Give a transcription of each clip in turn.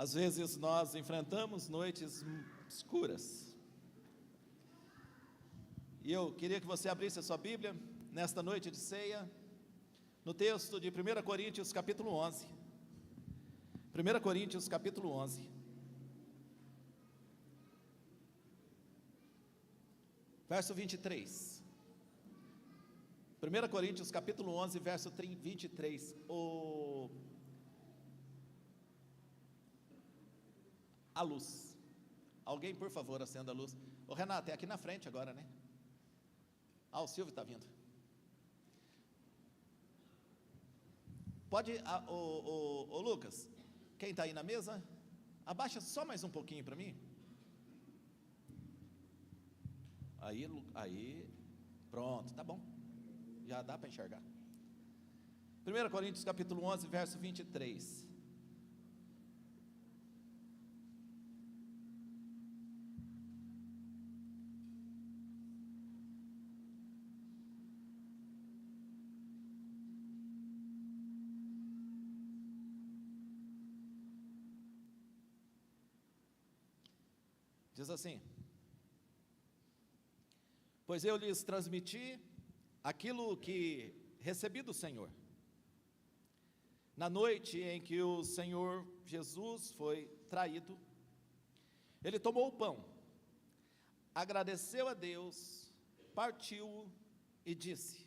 Às vezes nós enfrentamos noites escuras. E eu queria que você abrisse a sua Bíblia nesta noite de ceia, no texto de 1 Coríntios capítulo 11. 1 Coríntios capítulo 11. Verso 23. 1 Coríntios capítulo 11, verso 23. A luz. Alguém, por favor, acenda a luz. Ô Renato, é aqui na frente agora, né? O Silvio está vindo. Pode, ô Lucas, quem está aí na mesa, abaixa só mais um pouquinho para mim. Aí, pronto, tá bom. Já dá para enxergar. 1 Coríntios capítulo 11, verso 23. Diz assim: pois eu lhes transmiti aquilo que recebi do Senhor. Na noite em que o Senhor Jesus foi traído, ele tomou o pão, agradeceu a Deus, partiu-o e disse: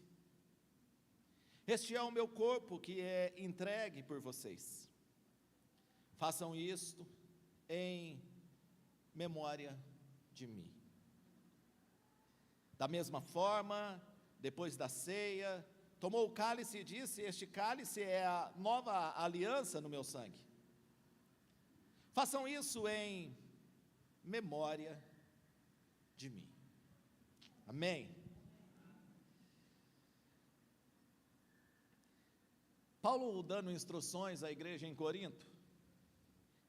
este é o meu corpo que é entregue por vocês. Façam isto em memória de mim. Da mesma forma, depois da ceia, tomou o cálice e disse: este cálice é a nova aliança no meu sangue. Façam isso em memória de mim. Amém. Paulo, dando instruções à igreja em Corinto,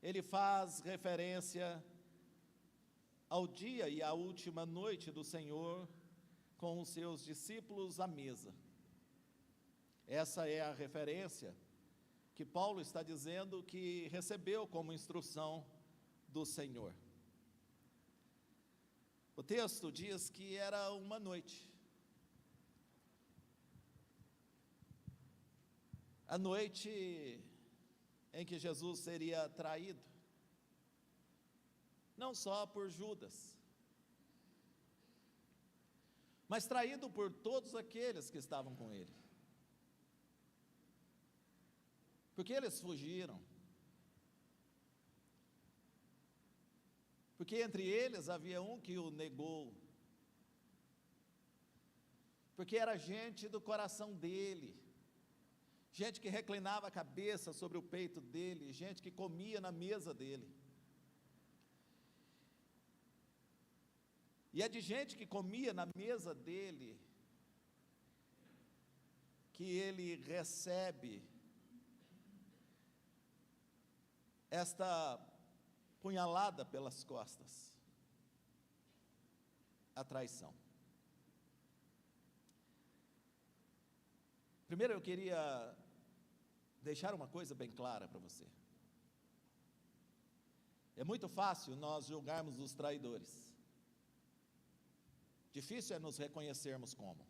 ele faz referência ao dia e à última noite do Senhor com os seus discípulos à mesa. Essa é a referência que Paulo está dizendo que recebeu como instrução do Senhor. O texto diz que era uma noite. A noite em que Jesus seria traído. Não só por Judas, mas traído por todos aqueles que estavam com ele. Porque eles fugiram. Porque entre eles havia um que o negou. Porque era gente do coração dele. Gente que reclinava a cabeça sobre o peito dele. Gente que comia na mesa dele. E é de gente que comia na mesa dele que ele recebe esta punhalada pelas costas, a traição. Primeiro eu queria deixar uma coisa bem clara para você. É muito fácil nós julgarmos os traidores. Difícil é nos reconhecermos como.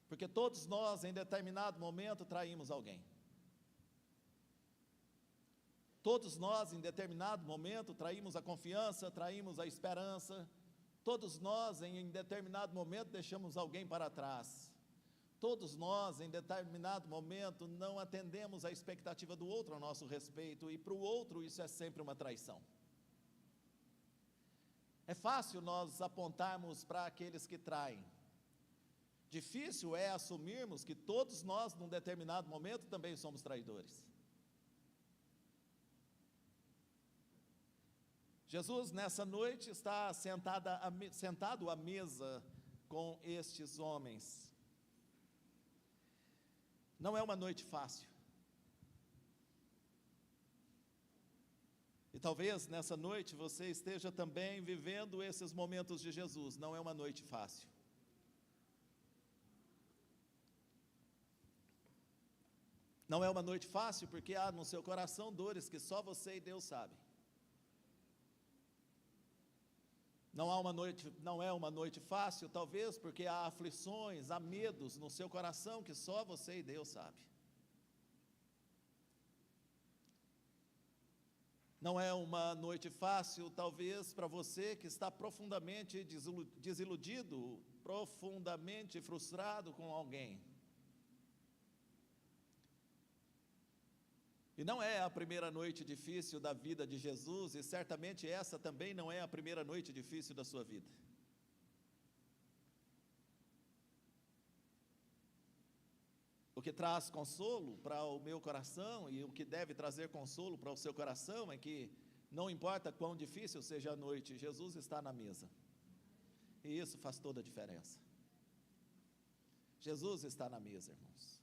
Porque todos nós, em determinado momento, traímos alguém. Todos nós, em determinado momento, traímos a confiança, traímos a esperança. Todos nós, em determinado momento, deixamos alguém para trás. Todos nós, em determinado momento, não atendemos a expectativa do outro a nosso respeito, e para o outro isso é sempre uma traição. É fácil nós apontarmos para aqueles que traem. Difícil é assumirmos que todos nós, num determinado momento, também somos traidores. Jesus, nessa noite, está sentado à mesa com estes homens. Não é uma noite fácil. E talvez nessa noite você esteja também vivendo esses momentos de Jesus. Não é uma noite fácil. Não é uma noite fácil, porque há no seu coração dores que só você e Deus sabem. Não é uma noite fácil, talvez, porque há aflições, há medos no seu coração que só você e Deus sabem. Não é uma noite fácil, talvez, para você que está profundamente desiludido, profundamente frustrado com alguém. E não é a primeira noite difícil da vida de Jesus, e certamente essa também não é a primeira noite difícil da sua vida. O que traz consolo para o meu coração, e o que deve trazer consolo para o seu coração, é que não importa quão difícil seja a noite, Jesus está na mesa. E isso faz toda a diferença. Jesus está na mesa, irmãos.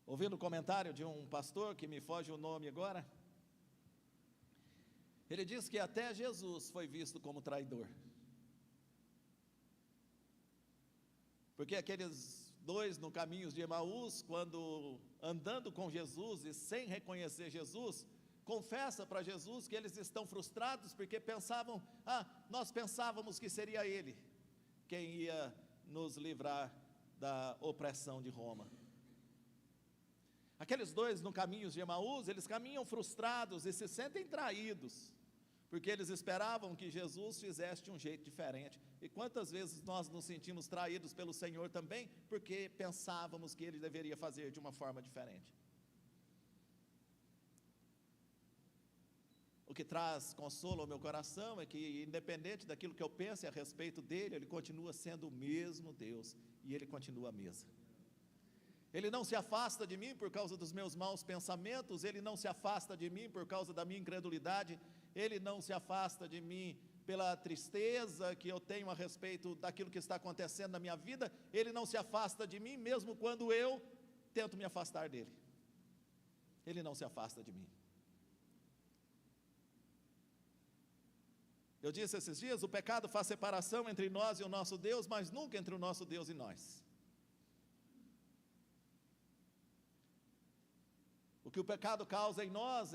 Ouvindo o comentário de um pastor, que me foge o nome agora, ele diz que até Jesus foi visto como traidor. Porque aqueles dois no caminho de Emaús, quando andando com Jesus e sem reconhecer Jesus, confessa para Jesus que eles estão frustrados porque pensavam, nós pensávamos que seria Ele quem ia nos livrar da opressão de Roma. Aqueles dois no caminho de Emaús, eles caminham frustrados e se sentem traídos, porque eles esperavam que Jesus fizesse de um jeito diferente. E quantas vezes nós nos sentimos traídos pelo Senhor também, porque pensávamos que Ele deveria fazer de uma forma diferente. O que traz consolo ao meu coração é que, independente daquilo que eu pense a respeito dEle, Ele continua sendo o mesmo Deus, e Ele continua à mesa. Ele não se afasta de mim por causa dos meus maus pensamentos, Ele não se afasta de mim por causa da minha incredulidade, Ele não se afasta de mim pela tristeza que eu tenho a respeito daquilo que está acontecendo na minha vida, Ele não se afasta de mim mesmo quando eu tento me afastar dEle. Ele não se afasta de mim. Eu disse esses dias, o pecado faz separação entre nós e o nosso Deus, mas nunca entre o nosso Deus e nós. O que o pecado causa em nós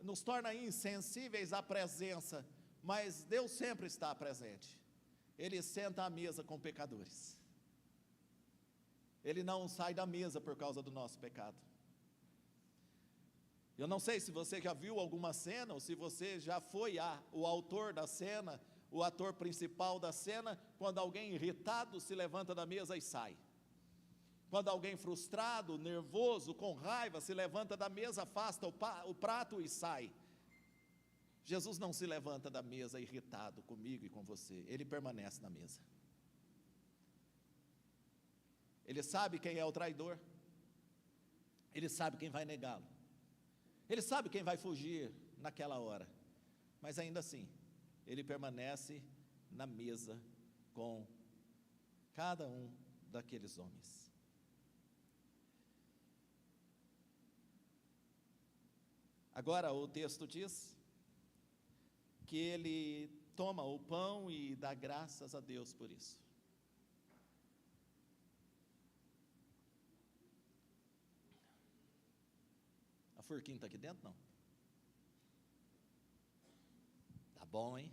nos torna insensíveis à presença, mas Deus sempre está presente. Ele senta à mesa com pecadores. Ele não sai da mesa por causa do nosso pecado. Eu não sei se você já viu alguma cena, ou se você já foi o autor da cena, o ator principal da cena, quando alguém irritado se levanta da mesa e sai. Quando alguém frustrado, nervoso, com raiva, se levanta da mesa, afasta o prato e sai. Jesus não se levanta da mesa irritado comigo e com você, Ele permanece na mesa. Ele sabe quem é o traidor, Ele sabe quem vai negá-lo, Ele sabe quem vai fugir naquela hora, mas ainda assim, Ele permanece na mesa com cada um daqueles homens. Agora o texto diz que ele toma o pão e dá graças a Deus por isso. A forquinha está aqui dentro? Não. Tá bom, hein?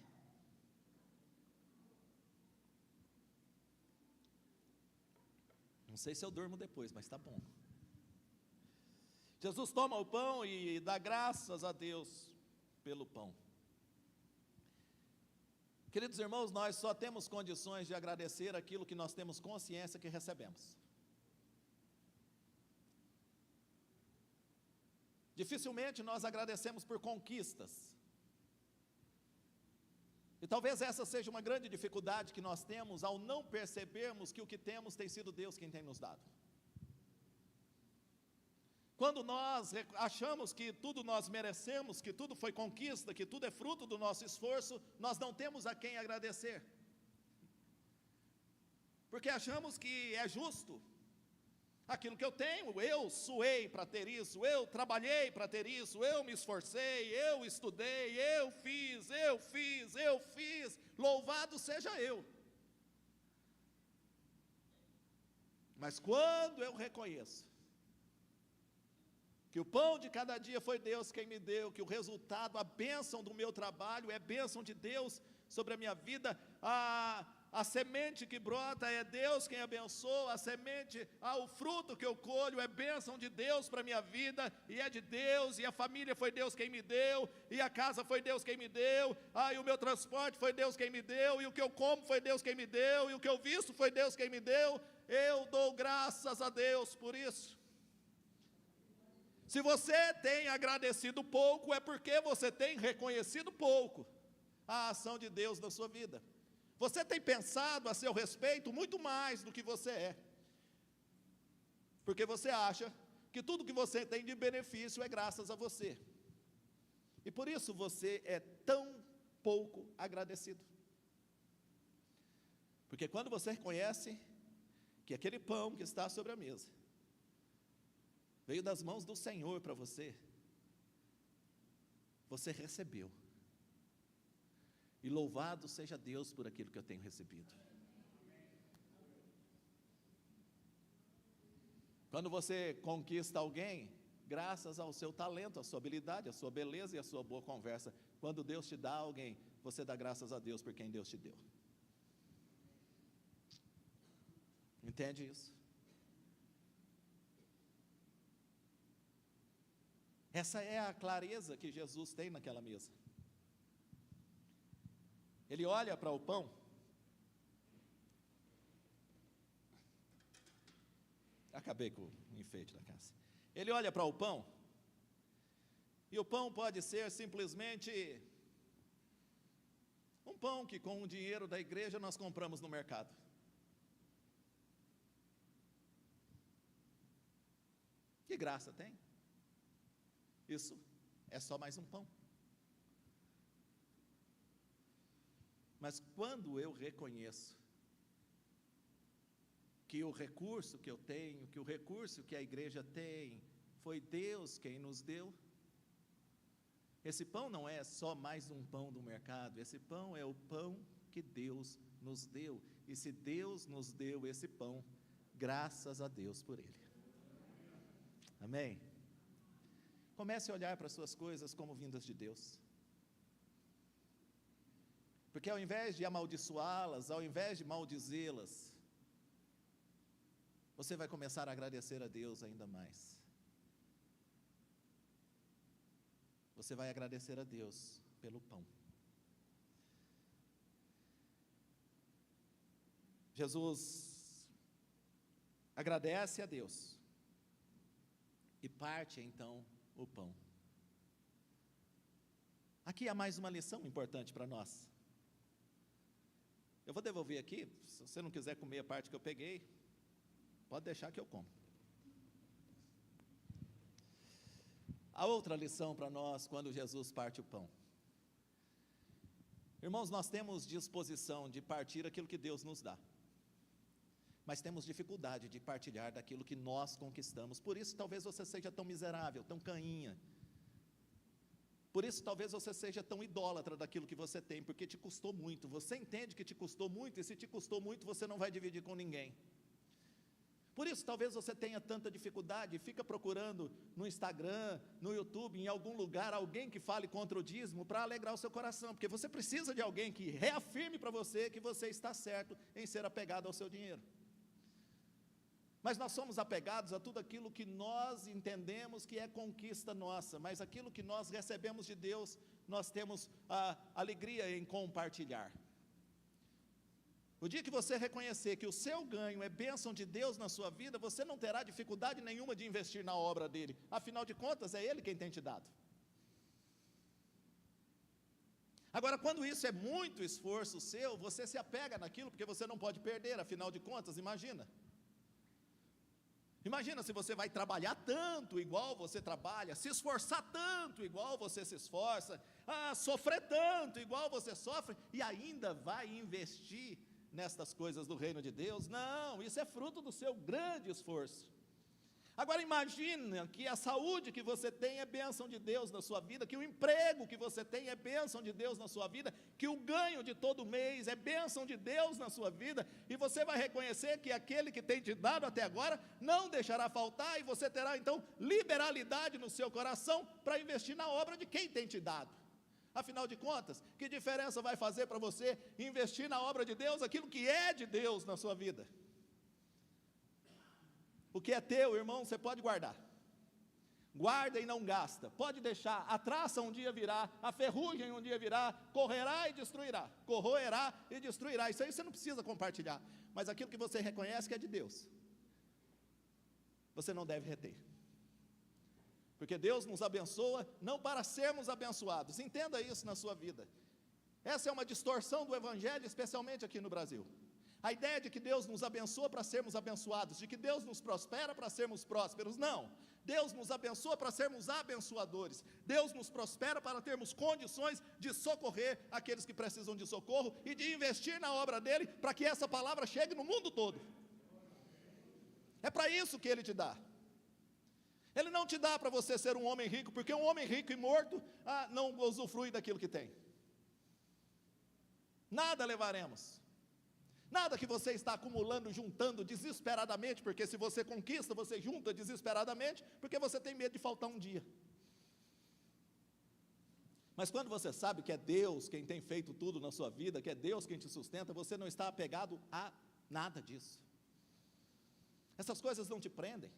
Não sei se eu durmo depois, mas tá bom. Jesus toma o pão e dá graças a Deus pelo pão. Queridos irmãos, nós só temos condições de agradecer aquilo que nós temos consciência que recebemos. Dificilmente nós agradecemos por conquistas. E talvez essa seja uma grande dificuldade que nós temos ao não percebermos que o que temos tem sido Deus quem tem nos dado. Quando nós achamos que tudo nós merecemos, que tudo foi conquista, que tudo é fruto do nosso esforço, nós não temos a quem agradecer. Porque achamos que é justo. Aquilo que eu tenho, eu suei para ter isso, eu trabalhei para ter isso, eu me esforcei, eu estudei, eu fiz, louvado seja eu. Mas quando eu reconheço que o pão de cada dia foi Deus quem me deu, que o resultado, a bênção do meu trabalho é bênção de Deus sobre a minha vida, a semente que brota é Deus quem abençoa, a semente, o fruto que eu colho é bênção de Deus para a minha vida, e é de Deus, e a família foi Deus quem me deu, e a casa foi Deus quem me deu, e o meu transporte foi Deus quem me deu, e o que eu como foi Deus quem me deu, e o que eu visto foi Deus quem me deu, eu dou graças a Deus por isso. Se você tem agradecido pouco, é porque você tem reconhecido pouco a ação de Deus na sua vida. Você tem pensado a seu respeito muito mais do que você é, porque você acha que tudo que você tem de benefício é graças a você, e por isso você é tão pouco agradecido. Porque quando você reconhece que aquele pão que está sobre a mesa veio das mãos do Senhor para você, você recebeu. E louvado seja Deus por aquilo que eu tenho recebido. Quando você conquista alguém, graças ao seu talento, à sua habilidade, à sua beleza e à sua boa conversa, quando Deus te dá alguém, você dá graças a Deus por quem Deus te deu. Entende isso? Essa é a clareza que Jesus tem naquela mesa. Ele olha para o pão, acabei com o enfeite da casa. Ele olha para o pão, e o pão pode ser simplesmente um pão que com o dinheiro da igreja nós compramos no mercado. Que graça tem? Isso é só mais um pão. Mas quando eu reconheço que o recurso que eu tenho, que o recurso que a igreja tem, foi Deus quem nos deu, esse pão não é só mais um pão do mercado, esse pão é o pão que Deus nos deu, e se Deus nos deu esse pão, graças a Deus por ele. Amém? Comece a olhar para as suas coisas como vindas de Deus, porque ao invés de amaldiçoá-las, ao invés de maldizê-las, você vai começar a agradecer a Deus ainda mais. Você vai agradecer a Deus pelo pão. Jesus agradece a Deus e parte então o pão. Aqui há mais uma lição importante para nós. Eu vou devolver aqui, se você não quiser comer a parte que eu peguei, pode deixar que eu como. A outra lição para nós, quando Jesus parte o pão. Irmãos, nós temos disposição de partir aquilo que Deus nos dá, mas temos dificuldade de partilhar daquilo que nós conquistamos. Por isso talvez você seja tão miserável, tão cainha. Por isso talvez você seja tão idólatra daquilo que você tem, porque te custou muito. Você entende que te custou muito, e se te custou muito, você não vai dividir com ninguém. Por isso talvez você tenha tanta dificuldade, fica procurando no Instagram, no YouTube, em algum lugar, alguém que fale contra o dízimo para alegrar o seu coração, porque você precisa de alguém que reafirme para você que você está certo em ser apegado ao seu dinheiro. Mas nós somos apegados a tudo aquilo que nós entendemos que é conquista nossa, mas aquilo que nós recebemos de Deus, nós temos a alegria em compartilhar. O dia que você reconhecer que o seu ganho é bênção de Deus na sua vida, você não terá dificuldade nenhuma de investir na obra dele, afinal de contas é Ele quem tem te dado. Agora, quando isso é muito esforço seu, você se apega naquilo, porque você não pode perder, afinal de contas, imagina se você vai trabalhar tanto igual você trabalha, se esforçar tanto igual você se esforça, sofrer tanto igual você sofre, e ainda vai investir nestas coisas do reino de Deus. Não, isso é fruto do seu grande esforço. Agora imagina que a saúde que você tem é bênção de Deus na sua vida, que o emprego que você tem é bênção de Deus na sua vida, que o ganho de todo mês é bênção de Deus na sua vida, e você vai reconhecer que aquele que tem te dado até agora não deixará faltar, e você terá então liberalidade no seu coração para investir na obra de quem tem te dado. Afinal de contas, que diferença vai fazer para você investir na obra de Deus, aquilo que é de Deus na sua vida? O que é teu, irmão, você pode guardar. Guarda e não gasta. Pode deixar, a traça um dia virá, a ferrugem um dia virá, correrá e destruirá, corroerá e destruirá. Isso aí você não precisa compartilhar. Mas aquilo que você reconhece que é de Deus, você não deve reter. Porque Deus nos abençoa não para sermos abençoados. Entenda isso na sua vida. Essa é uma distorção do Evangelho, especialmente aqui no Brasil. A ideia de que Deus nos abençoa para sermos abençoados, de que Deus nos prospera para sermos prósperos, não. Deus nos abençoa para sermos abençoadores. Deus nos prospera para termos condições de socorrer aqueles que precisam de socorro e de investir na obra dele, para que essa palavra chegue no mundo todo. É para isso que ele te dá. Ele não te dá para você ser um homem rico, porque um homem rico e morto não usufrui daquilo que tem. Nada levaremos. Nada que você está acumulando, juntando desesperadamente, porque se você conquista, você junta desesperadamente, porque você tem medo de faltar um dia. Mas quando você sabe que é Deus quem tem feito tudo na sua vida, que é Deus quem te sustenta, você não está apegado a nada disso. Essas coisas não te prendem.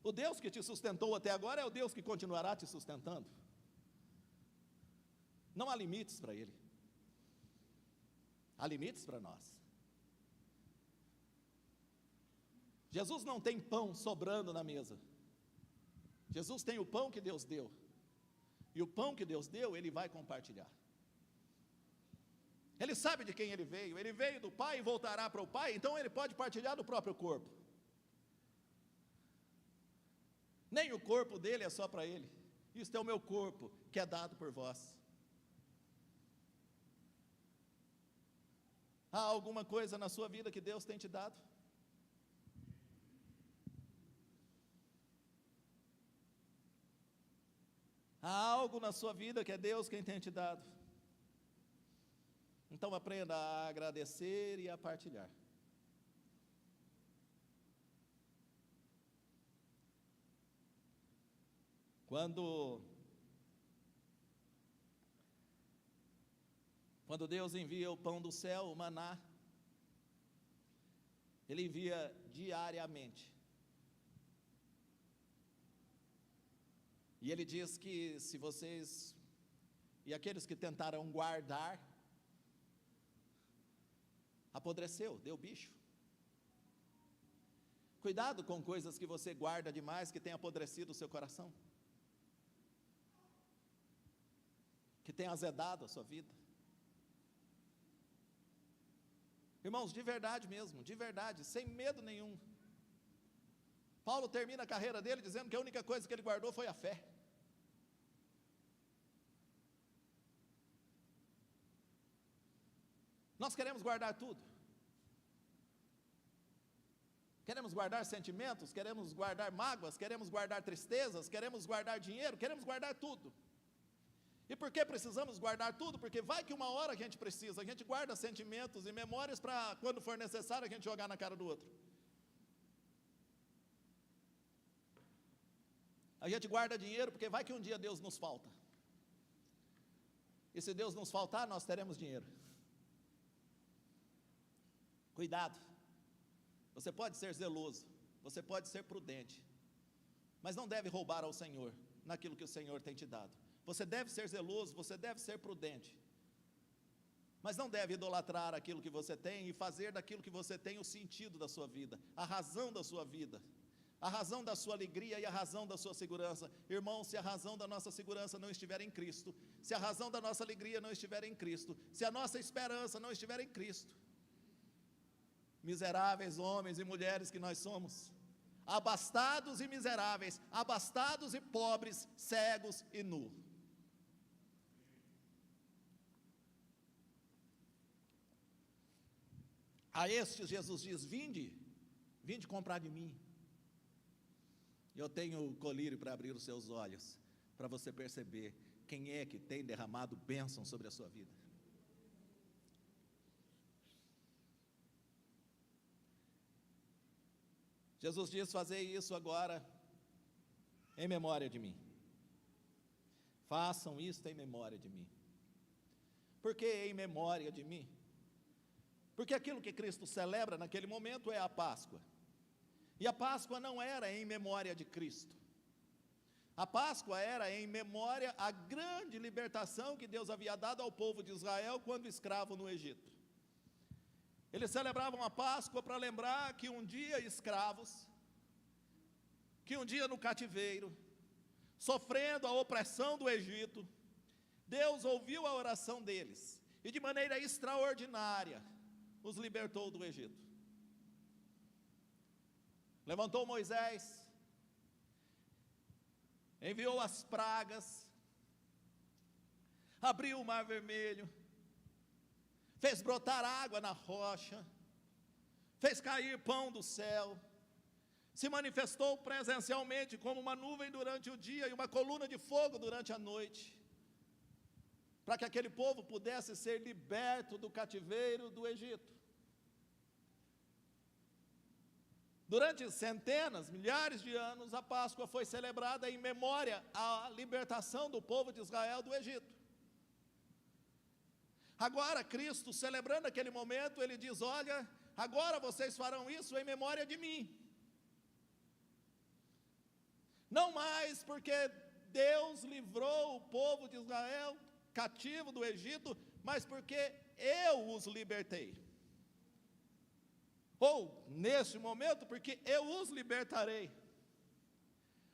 O Deus que te sustentou até agora é o Deus que continuará te sustentando. Não há limites para Ele. Há limites para nós. Jesus não tem pão sobrando na mesa. Jesus tem o pão que Deus deu. E o pão que Deus deu, Ele vai compartilhar. Ele sabe de quem Ele veio do Pai e voltará para o Pai, então Ele pode partilhar do próprio corpo. Nem o corpo dele é só para Ele. Isto é o meu corpo, que é dado por vós. Há alguma coisa na sua vida que Deus tem te dado? Há algo na sua vida que é Deus quem tem te dado? Então aprenda a agradecer e a partilhar. Quando Deus envia o pão do céu, o maná, Ele envia diariamente. E Ele diz que se vocês, e aqueles que tentaram guardar, apodreceu, deu bicho. Cuidado com coisas que você guarda demais, que tem apodrecido o seu coração, que tem azedado a sua vida. Irmãos, de verdade mesmo, de verdade, sem medo nenhum. Paulo termina a carreira dele dizendo que a única coisa que ele guardou foi a fé. Nós queremos guardar tudo. Queremos guardar sentimentos, queremos guardar mágoas, queremos guardar tristezas, queremos guardar dinheiro, queremos guardar tudo. E por que precisamos guardar tudo? Porque vai que uma hora a gente precisa, a gente guarda sentimentos e memórias para quando for necessário a gente jogar na cara do outro. A gente guarda dinheiro porque vai que um dia Deus nos falta. E se Deus nos faltar, nós teremos dinheiro. Cuidado. Você pode ser zeloso, você pode ser prudente, mas não deve roubar ao Senhor naquilo que o Senhor tem te dado. Você deve ser zeloso, você deve ser prudente, mas não deve idolatrar aquilo que você tem e fazer daquilo que você tem o sentido da sua vida, a razão da sua vida, a razão da sua alegria e a razão da sua segurança. Irmão, se a razão da nossa segurança não estiver em Cristo, se a razão da nossa alegria não estiver em Cristo, se a nossa esperança não estiver em Cristo, miseráveis homens e mulheres que nós somos, abastados e miseráveis, abastados e pobres, cegos e nus. A estes Jesus diz: vinde comprar de mim, Eu tenho o colírio para abrir os seus olhos, para você perceber quem é que tem derramado bênção sobre a sua vida. Jesus diz: fazer isso agora em memória de mim. Façam isto em memória de mim. Por que em memória de mim? Porque aquilo que Cristo celebra naquele momento é a Páscoa. E a Páscoa não era em memória de Cristo. A Páscoa era em memória à grande libertação que Deus havia dado ao povo de Israel quando escravo no Egito. Eles celebravam a Páscoa para lembrar que um dia escravos, que um dia no cativeiro, sofrendo a opressão do Egito, Deus ouviu a oração deles e de maneira extraordinária os libertou do Egito. Levantou Moisés, enviou as pragas, abriu o mar vermelho, fez brotar água na rocha, fez cair pão do céu, se manifestou presencialmente como uma nuvem durante o dia e uma coluna de fogo durante a noite, para que aquele povo pudesse ser liberto do cativeiro do Egito. Durante centenas, milhares de anos, a Páscoa foi celebrada em memória à libertação do povo de Israel do Egito. Agora Cristo, celebrando aquele momento, Ele diz: olha, agora vocês farão isso em memória de mim. Não mais porque Deus livrou o povo de Israel cativo do Egito, mas porque eu os libertei. Ou, neste momento, porque eu os libertarei.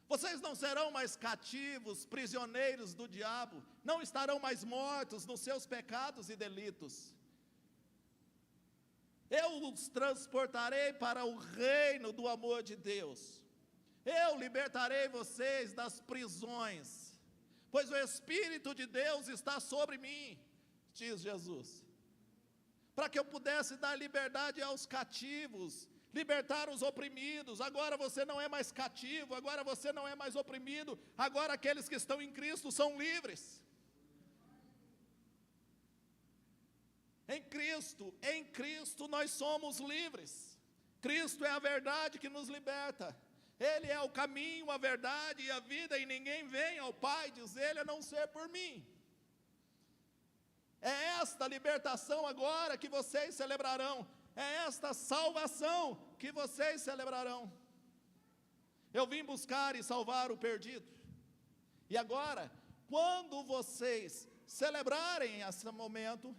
Vocês não serão mais cativos, prisioneiros do diabo, não estarão mais mortos nos seus pecados e delitos. Eu os transportarei para o reino do amor de Deus. Eu libertarei vocês das prisões, pois o Espírito de Deus está sobre mim, diz Jesus, para que eu pudesse dar liberdade aos cativos, libertar os oprimidos. Agora você não é mais cativo, agora você não é mais oprimido, agora aqueles que estão em Cristo são livres. Em Cristo nós somos livres. Cristo é a verdade que nos liberta. Ele é o caminho, a verdade e a vida, e ninguém vem ao Pai, diz Ele, a não ser por mim. É esta libertação agora que vocês celebrarão, é esta salvação que vocês celebrarão. Eu vim buscar e salvar o perdido. E agora, quando vocês celebrarem esse momento,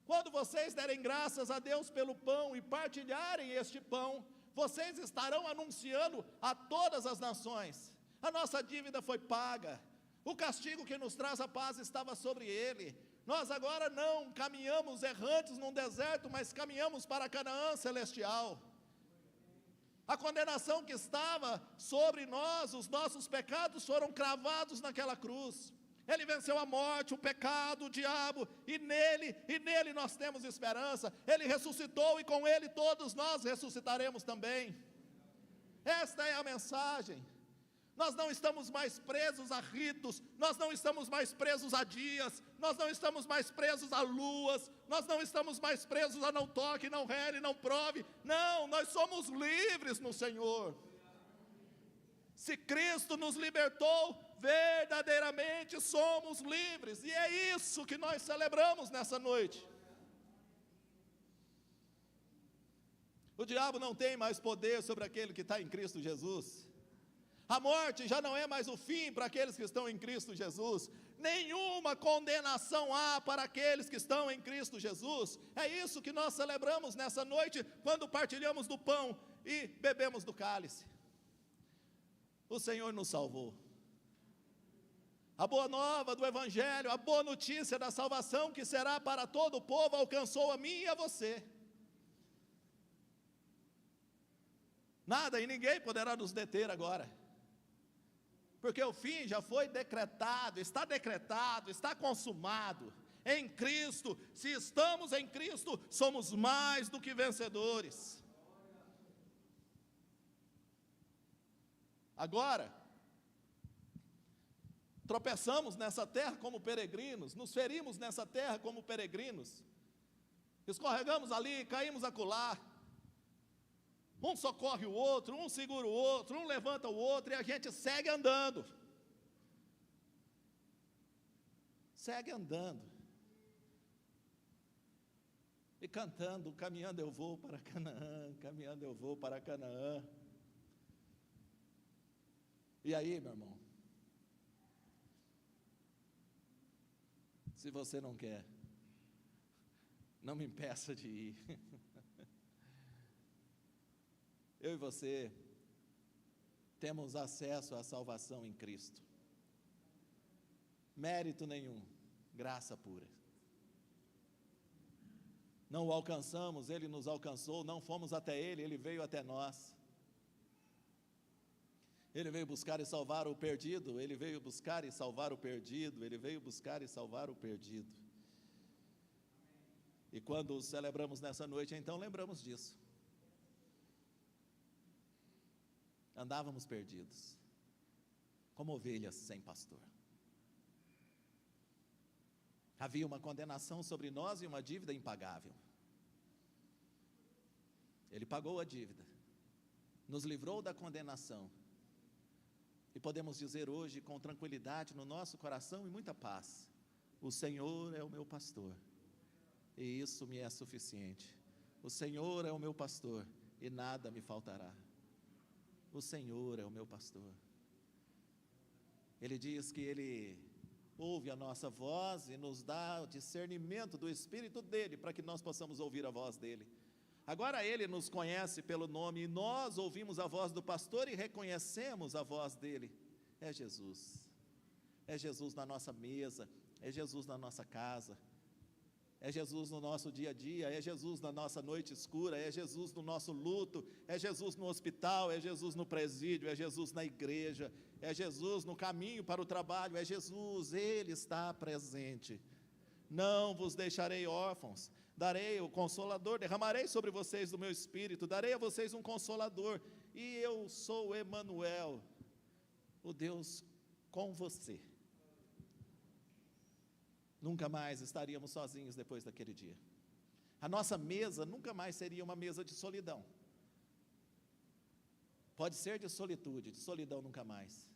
quando vocês derem graças a Deus pelo pão e partilharem este pão, vocês estarão anunciando a todas as nações: a nossa dívida foi paga, o castigo que nos traz a paz estava sobre ele. Nós agora não caminhamos errantes num deserto, mas caminhamos para Canaã celestial. A condenação que estava sobre nós, os nossos pecados foram cravados naquela cruz. Ele venceu a morte, o pecado, o diabo, e nele nós temos esperança. Ele ressuscitou e com ele todos nós ressuscitaremos também. Esta é a mensagem. Nós não estamos mais presos a ritos, nós não estamos mais presos a dias, nós não estamos mais presos a luas, nós não estamos mais presos a não toque, não rele, não prove. Não, nós somos livres no Senhor. Se Cristo nos libertou, verdadeiramente somos livres, e é isso que nós celebramos nessa noite. O diabo não tem mais poder sobre aquele que está em Cristo Jesus. A morte já não é mais o fim para aqueles que estão em Cristo Jesus. Nenhuma condenação há para aqueles que estão em Cristo Jesus. É isso que nós celebramos nessa noite, quando partilhamos do pão e bebemos do cálice. O Senhor nos salvou. A boa nova do Evangelho, a boa notícia da salvação que será para todo o povo, alcançou a mim e a você. Nada e ninguém poderá nos deter agora, porque o fim já foi decretado, está consumado. Em Cristo, se estamos em Cristo, somos mais do que vencedores. Agora, tropeçamos nessa terra como peregrinos, nos ferimos nessa terra como peregrinos, escorregamos ali, caímos acolá, um socorre o outro, um segura o outro, um levanta o outro, e a gente segue andando, e cantando, caminhando eu vou para Canaã, caminhando eu vou para Canaã. E aí, meu irmão, se você não quer, não me impeça de ir. Eu e você temos acesso à salvação em Cristo. Mérito nenhum, graça pura. Não o alcançamos, Ele nos alcançou, não fomos até Ele, Ele veio até nós. Ele veio buscar e salvar o perdido, Ele veio buscar e salvar o perdido, Ele veio buscar e salvar o perdido. E quando celebramos nessa noite, então lembramos disso. Andávamos perdidos, como ovelhas sem pastor. Havia uma condenação sobre nós e uma dívida impagável. Ele pagou a dívida, nos livrou da condenação. E podemos dizer hoje com tranquilidade no nosso coração e muita paz: o Senhor é o meu pastor, e isso me é suficiente. O Senhor é o meu pastor, e nada me faltará. O Senhor é o meu pastor. Ele diz que Ele ouve a nossa voz e nos dá o discernimento do Espírito dEle, para que nós possamos ouvir a voz dEle. Agora Ele nos conhece pelo nome, e nós ouvimos a voz do pastor e reconhecemos a voz dEle. É Jesus na nossa mesa, é Jesus na nossa casa, é Jesus no nosso dia a dia, é Jesus na nossa noite escura, é Jesus no nosso luto, é Jesus no hospital, é Jesus no presídio, é Jesus na igreja, é Jesus no caminho para o trabalho, é Jesus, Ele está presente. Não vos deixarei órfãos, darei o Consolador, derramarei sobre vocês do meu Espírito, darei a vocês um Consolador, e eu sou Emanuel, o Deus com você. Nunca mais estaríamos sozinhos depois daquele dia. A nossa mesa nunca mais seria uma mesa de solidão. Pode ser de solitude, de solidão nunca mais.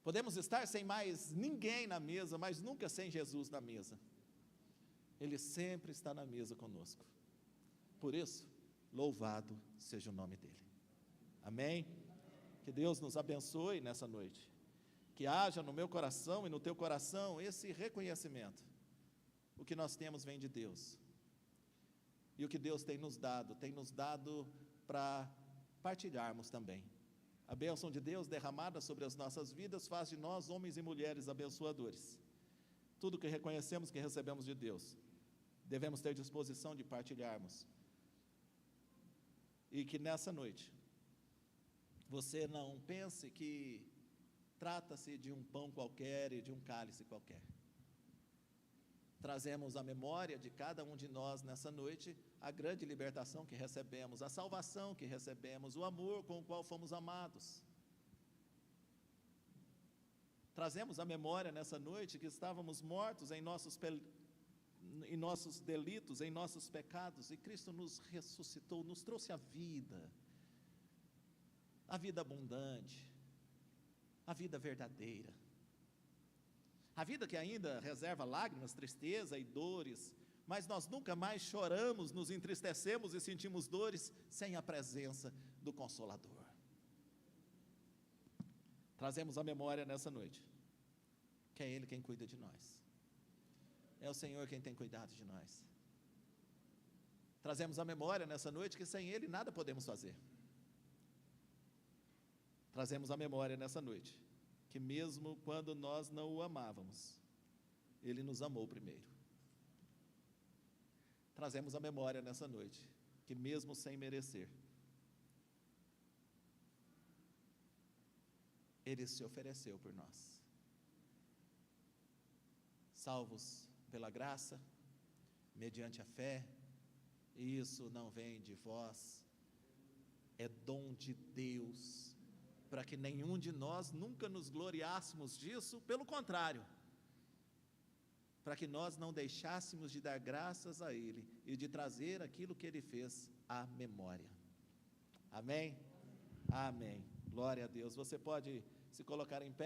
Podemos estar sem mais ninguém na mesa, mas nunca sem Jesus na mesa. Ele sempre está na mesa conosco. Por isso, louvado seja o nome dEle. Amém? Que Deus nos abençoe nessa noite. Que haja no meu coração e no teu coração esse reconhecimento. O que nós temos vem de Deus. E o que Deus tem nos dado para partilharmos também. A bênção de Deus derramada sobre as nossas vidas faz de nós homens e mulheres abençoadores. Tudo que reconhecemos que recebemos de Deus, devemos ter disposição de partilharmos. E que nessa noite, você não pense que trata-se de um pão qualquer e de um cálice qualquer. Trazemos à memória de cada um de nós nessa noite a grande libertação que recebemos, a salvação que recebemos, o amor com o qual fomos amados. Trazemos à memória nessa noite que estávamos mortos em nossos delitos, em nossos pecados, e Cristo nos ressuscitou, nos trouxe a vida abundante, a vida verdadeira, a vida que ainda reserva lágrimas, tristeza e dores, mas nós nunca mais choramos, nos entristecemos e sentimos dores sem a presença do Consolador. Trazemos à memória nessa noite que é Ele quem cuida de nós, é o Senhor quem tem cuidado de nós. Trazemos à memória nessa noite que sem Ele nada podemos fazer. Trazemos à memória nessa noite que mesmo quando nós não o amávamos, Ele nos amou primeiro. Trazemos à memória nessa noite que mesmo sem merecer, Ele se ofereceu por nós. Salvos pela graça, mediante a fé, e isso não vem de vós, é dom de Deus, para que nenhum de nós nunca nos gloriássemos disso, pelo contrário, para que nós não deixássemos de dar graças a Ele e de trazer aquilo que Ele fez à memória. Amém? Amém. Glória a Deus. Você pode se colocar em pé.